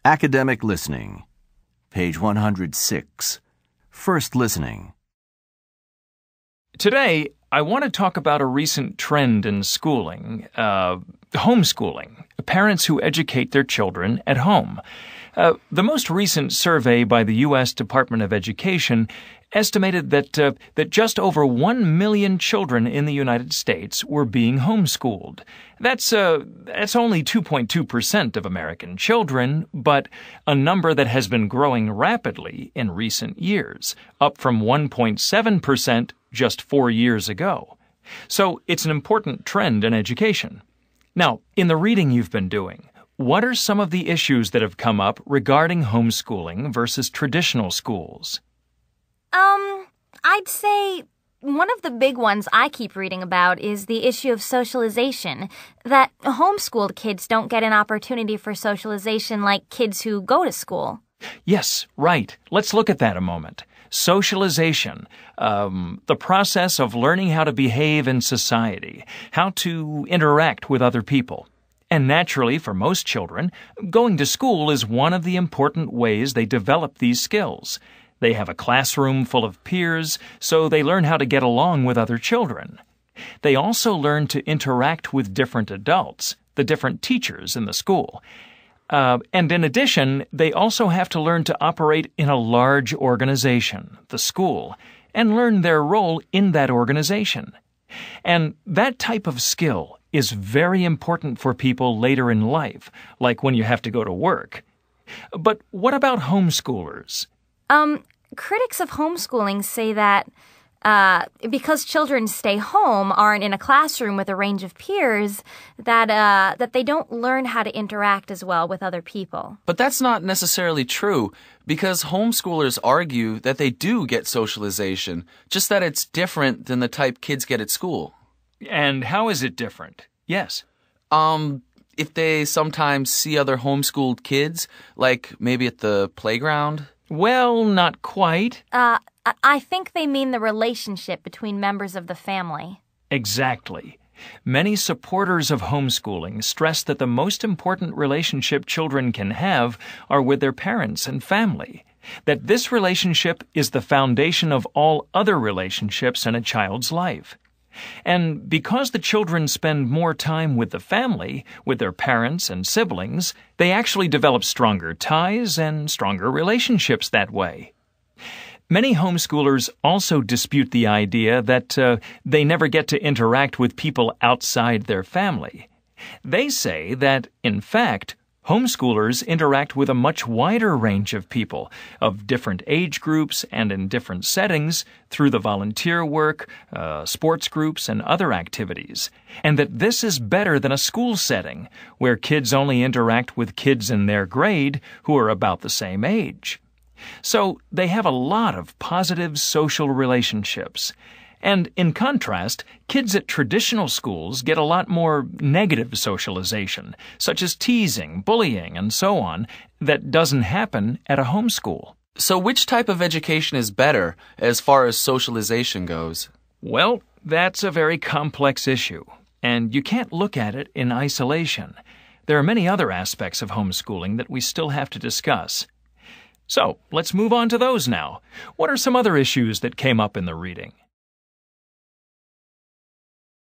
Academic Listening, page 106. First Listening. Today, I want to talk about a recent trend in schooling, homeschooling, parents who educate their children at home. The most recent survey by the U.S. Department of Education estimated that just over 1 million children in the United States were being homeschooled. That's only 2.2% of American children, but a number that has been growing rapidly in recent years, up from 1.7% just 4 years ago. So it's an important trend in education. Now, in the reading you've been doing, what are some of the issues that have come up regarding homeschooling versus traditional schools? I'd say one of the big ones I keep reading about is the issue of socialization, that homeschooled kids don't get an opportunity for socialization like kids who go to school. Yes, right. Let's look at that a moment. Socialization, the process of learning how to behave in society, how to interact with other people. And naturally, for most children, going to school is one of the important ways they develop these skills. They have a classroom full of peers, so they learn how to get along with other children. They also learn to interact with different adults, the different teachers in the school. And in addition, they also have to learn to operate in a large organization, the school, and learn their role in that organization. And that type of skill is very important for people later in life, like when you have to go to work. But what about homeschoolers? Critics of homeschooling say that because children stay home, aren't in a classroom with a range of peers, that they don't learn how to interact as well with other people. But that's not necessarily true, because homeschoolers argue that they do get socialization, just that it's different than the type kids get at school. And how is it different? Yes. If they sometimes see other homeschooled kids, like maybe at the playground. Well, not quite. I think they mean the relationship between members of the family. Exactly. Many supporters of homeschooling stress that the most important relationship children can have are with their parents and family, that this relationship is the foundation of all other relationships in a child's life. And because the children spend more time with the family, with their parents and siblings, they actually develop stronger ties and stronger relationships that way. Many homeschoolers also dispute the idea that they never get to interact with people outside their family. They say that, in fact, homeschoolers interact with a much wider range of people, of different age groups and in different settings, through the volunteer work, sports groups, and other activities, and that this is better than a school setting, where kids only interact with kids in their grade who are about the same age. So they have a lot of positive social relationships. And in contrast, kids at traditional schools get a lot more negative socialization, such as teasing, bullying, and so on, that doesn't happen at a homeschool. So which type of education is better as far as socialization goes? Well, that's a very complex issue, and you can't look at it in isolation. There are many other aspects of homeschooling that we still have to discuss. So, let's move on to those now. What are some other issues that came up in the reading?